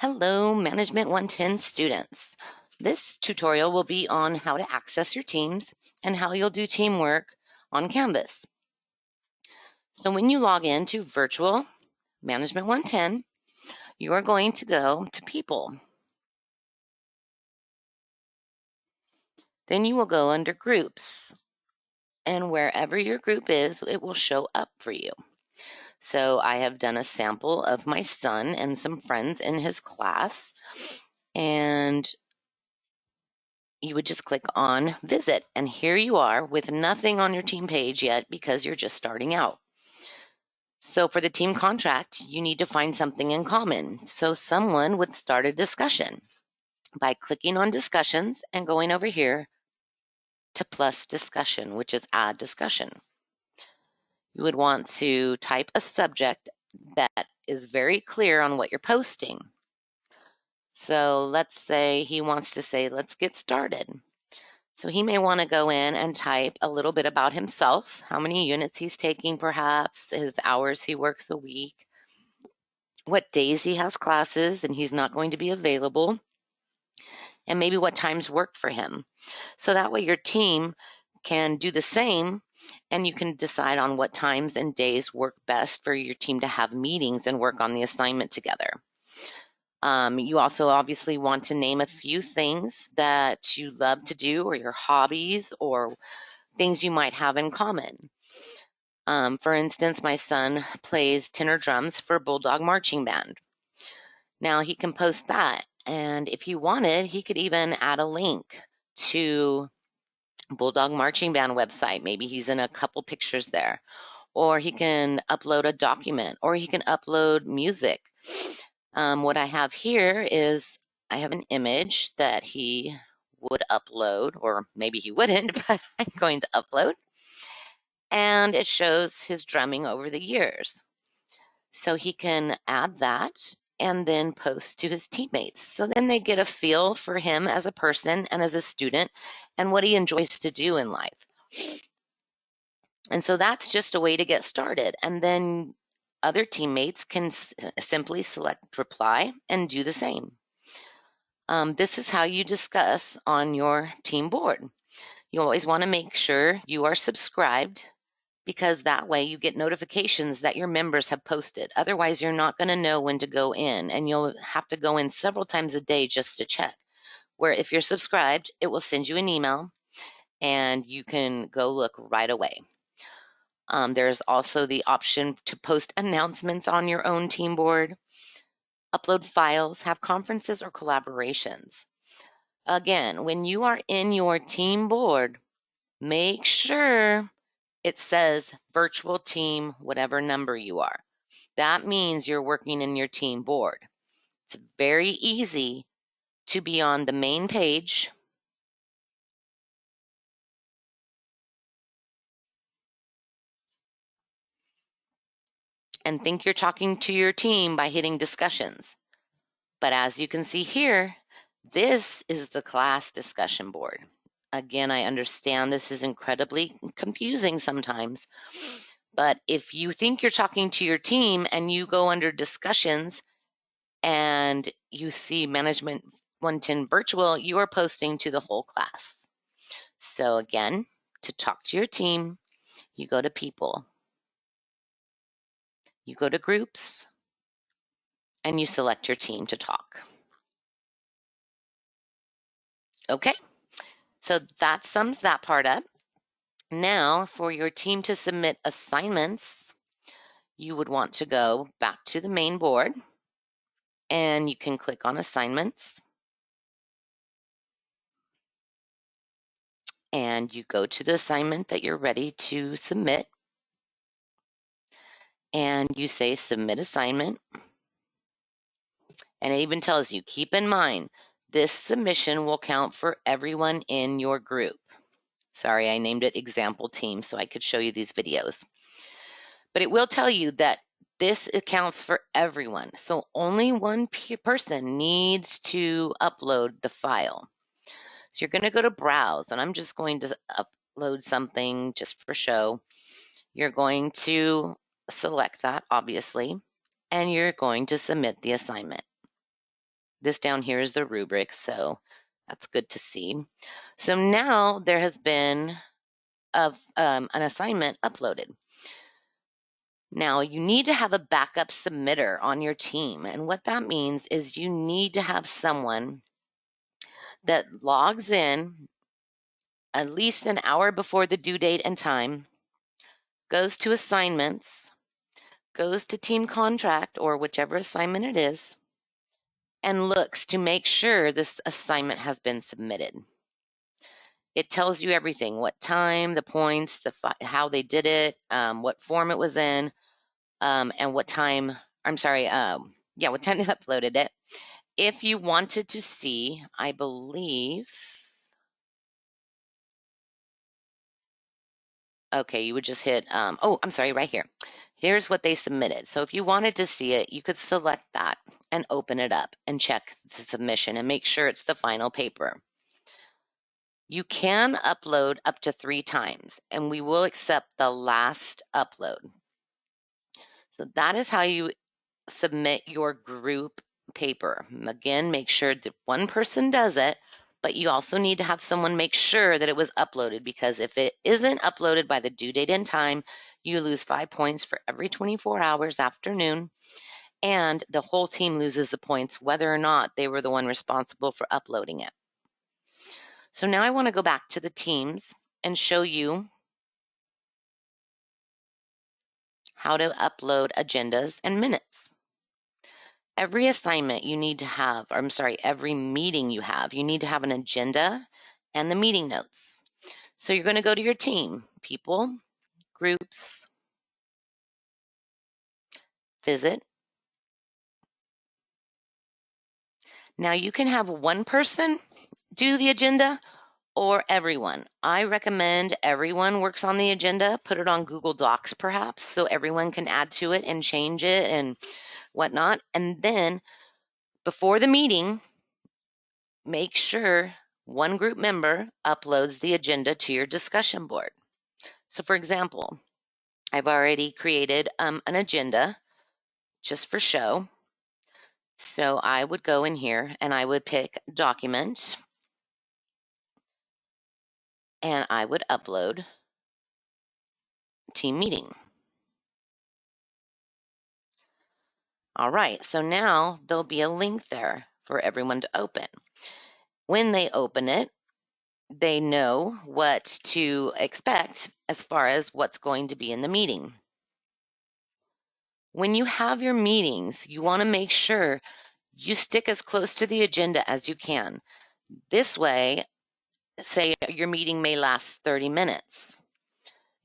Hello, Management 110 students. This tutorial will be on how to access your teams and how you'll do teamwork on Canvas. So when you log in to Virtual Management 110, you are going to go to People. Then you will go under Groups. And wherever your group is, it will show up for you. So I have done a sample of my son and some friends in his class. And you would just click on visit, and here you are with nothing on your team page yet because you're just starting out. So for the team contract, you need to find something in common. So someone would start a discussion by clicking on discussions and going over here to plus discussion, which is add discussion. You would want to type a subject that is very clear on what you're posting. So let's say he wants to say, let's get started. So he may want to go in and type a little bit about himself, how many units he's taking perhaps, his hours he works a week, what days he has classes and he's not going to be available, and maybe what times work for him. So that way your team can do the same and you can decide on what times and days work best for your team to have meetings and work on the assignment together. You also obviously want to name a few things that you love to do or your hobbies or things you might have in common. For instance, my son plays tenor drums for Bulldog Marching Band. Now he can post that, and if he wanted, he could even add a link to Bulldog Marching Band website. Maybe he's in a couple pictures there, or he can upload a document, or he can upload music. What I have here is I have an image that he would upload, or maybe he wouldn't, but I'm going to upload. And it shows his drumming over the years. So he can add that and then post to his teammates. So then they get a feel for him as a person and as a student and what he enjoys to do in life. And so that's just a way to get started. And then other teammates can simply select reply and do the same. This is how you discuss on your team board. You always want to make sure you are subscribed, because that way you get notifications that your members have posted. Otherwise, you're not going to know when to go in, and you'll have to go in several times a day just to check. Where if you're subscribed, it will send you an email, and you can go look right away. There's also the option to post announcements on your own team board, upload files, have conferences or collaborations. Again, when you are in your team board, make sure it says virtual team, whatever number you are. That means you're working in your team board. It's very easy to be on the main page and think you're talking to your team by hitting discussions. But as you can see here, this is the class discussion board. Again, I understand this is incredibly confusing sometimes, but if you think you're talking to your team and you go under discussions and you see Management 110 Virtual, you are posting to the whole class. So again, to talk to your team, you go to People, you go to Groups, and you select your team to talk. Okay, so that sums that part up. Now, for your team to submit assignments, you would want to go back to the main board, and you can click on Assignments, and you go to the assignment that you're ready to submit, and you say Submit Assignment. And it even tells you, keep in mind, this submission will count for everyone in your group. Sorry, I named it Example Team so I could show you these videos. But it will tell you that this accounts for everyone. So only one person needs to upload the file. So you're going to go to Browse, and I'm just going to upload something just for show. You're going to select that, obviously, and you're going to submit the assignment. This down here is the rubric, so that's good to see. So now there has been an assignment uploaded. Now you need to have a backup submitter on your team. And what that means is you need to have someone that logs in at least an hour before the due date and time, goes to assignments, goes to team contract or whichever assignment it is, and looks to make sure this assignment has been submitted. It tells you everything: what time, the points, how they did it, what form it was in, and what time, what time they uploaded it. If you wanted to see, I believe, okay, you would just hit, right here. Here's what they submitted. So if you wanted to see it, you could select that and open it up and check the submission and make sure it's the final paper. You can upload up to 3 times, and we will accept the last upload. So that is how you submit your group paper. Again, make sure that one person does it, but you also need to have someone make sure that it was uploaded, because if it isn't uploaded by the due date and time, you lose 5 points for every 24 hours after noon, and the whole team loses the points whether or not they were the one responsible for uploading it. So now I want to go back to the teams and show you how to upload agendas and minutes. Every assignment you need to have, every meeting you have, you need to have an agenda and the meeting notes. So you're going to go to your team, people, groups, visit. Now you can have one person do the agenda or everyone. I recommend everyone works on the agenda. Put it on Google Docs perhaps, so everyone can add to it and change it and whatnot. And then before the meeting, make sure one group member uploads the agenda to your discussion board. So for example, I've already created an agenda just for show. So I would go in here and I would pick document and I would upload team meeting. All right, so now there'll be a link there for everyone to open. When they open it, they know what to expect as far as what's going to be in the meeting. When you have your meetings, you want to make sure you stick as close to the agenda as you can. This way, say your meeting may last 30 minutes.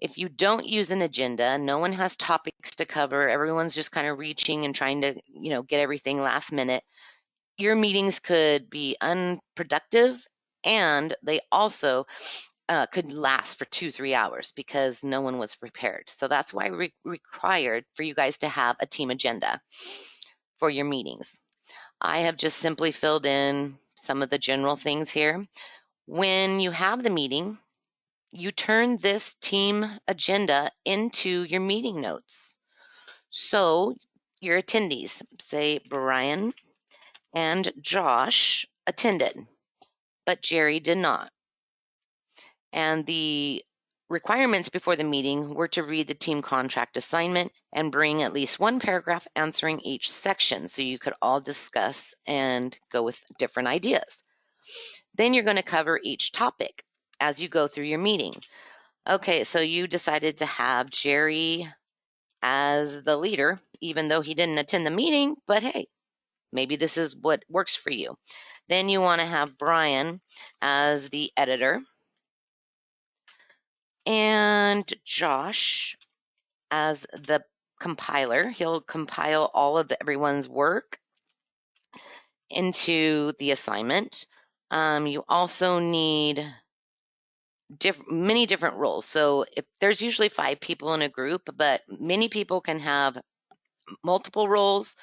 If you don't use an agenda, no one has topics to cover, everyone's just kind of reaching and trying to, get everything last minute, your meetings could be unproductive, and they also could last for 2-3 hours because no one was prepared. So that's why required for you guys to have a team agenda for your meetings. I have just simply filled in some of the general things here. When you have the meeting, you turn this team agenda into your meeting notes. So your attendees, say Brian and Josh attended, but Jerry did not. And the requirements before the meeting were to read the team contract assignment and bring at least one paragraph answering each section so you could all discuss and go with different ideas. Then you're going to cover each topic as you go through your meeting. Okay, so you decided to have Jerry as the leader, even though he didn't attend the meeting, but hey, maybe this is what works for you. Then you want to have Brian as the editor and Josh as the compiler. He'll compile all of everyone's work into the assignment. You also need many different roles. So if there's usually 5 people in a group, but many people can have multiple roles.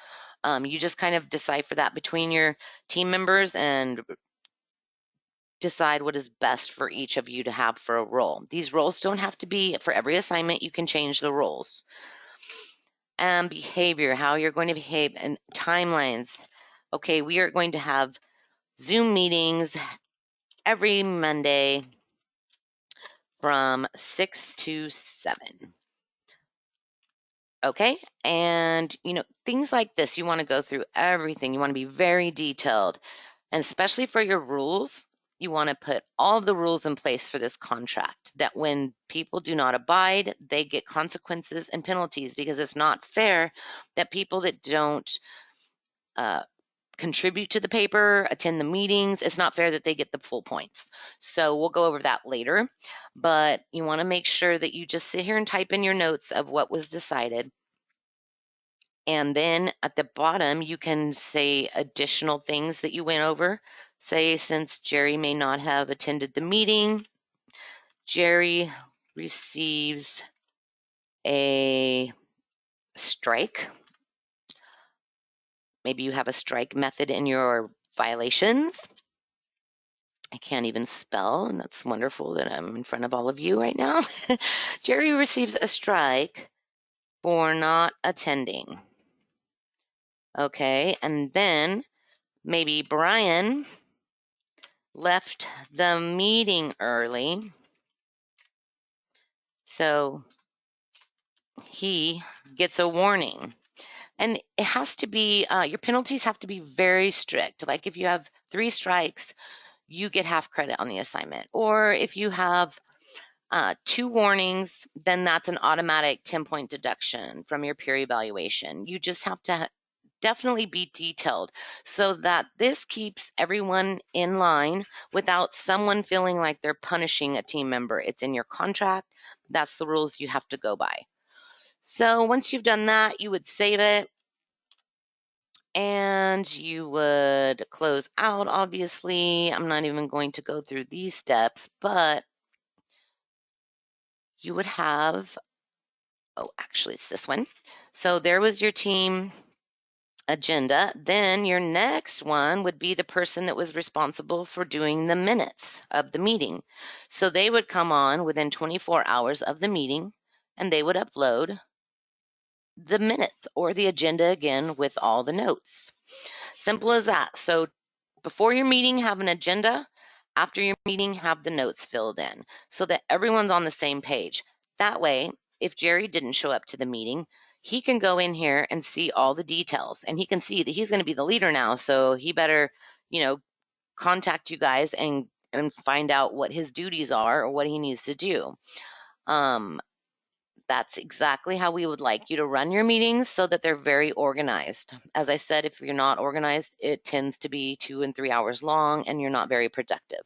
You just kind of decipher that between your team members and decide what is best for each of you to have for a role. These roles don't have to be for every assignment. You can change the roles. And behavior, how you're going to behave, and timelines. Okay, we are going to have Zoom meetings every Monday from 6 to 7. Okay, and things like this, you want to go through everything. You want to be very detailed, and especially for your rules, you want to put all the rules in place for this contract, that when people do not abide, they get consequences and penalties, because it's not fair that people that don't contribute to the paper, attend the meetings, it's not fair that they get the full points. So we'll go over that later, but you want to make sure that you just sit here and type in your notes of what was decided. And then at the bottom, you can say additional things that you went over. Say, since Jerry may not have attended the meeting, Jerry receives a strike. Maybe you have a strike method in your violations. I can't even spell, and that's wonderful that I'm in front of all of you right now. Jerry receives a strike for not attending. Okay, and then maybe Brian left the meeting early, so he gets a warning. And it has to be, your penalties have to be very strict. Like if you have 3 strikes, you get half credit on the assignment. Or if you have 2 warnings, then that's an automatic 10-point deduction from your peer evaluation. You just have to definitely be detailed so that this keeps everyone in line without someone feeling like they're punishing a team member. It's in your contract. That's the rules you have to go by. So once you've done that, you would save it and you would close out, obviously. I'm not even going to go through these steps, but you would have, actually it's this one. So there was your team agenda. Then your next one would be the person that was responsible for doing the minutes of the meeting. So they would come on within 24 hours of the meeting and they would upload the minutes or the agenda again with all the notes. Simple as that. So before your meeting, have an agenda. After your meeting, have the notes filled in so that everyone's on the same page. That way, if Jerry didn't show up to the meeting, he can go in here and see all the details, and he can see that he's going to be the leader now. So he better, contact you guys and find out what his duties are or what he needs to do. That's exactly how we would like you to run your meetings so that they're very organized. As I said, if you're not organized, it tends to be 2 and 3 hours long and you're not very productive.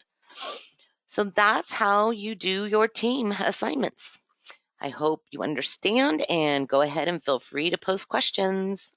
So that's how you do your team assignments. I hope you understand, and go ahead and feel free to post questions.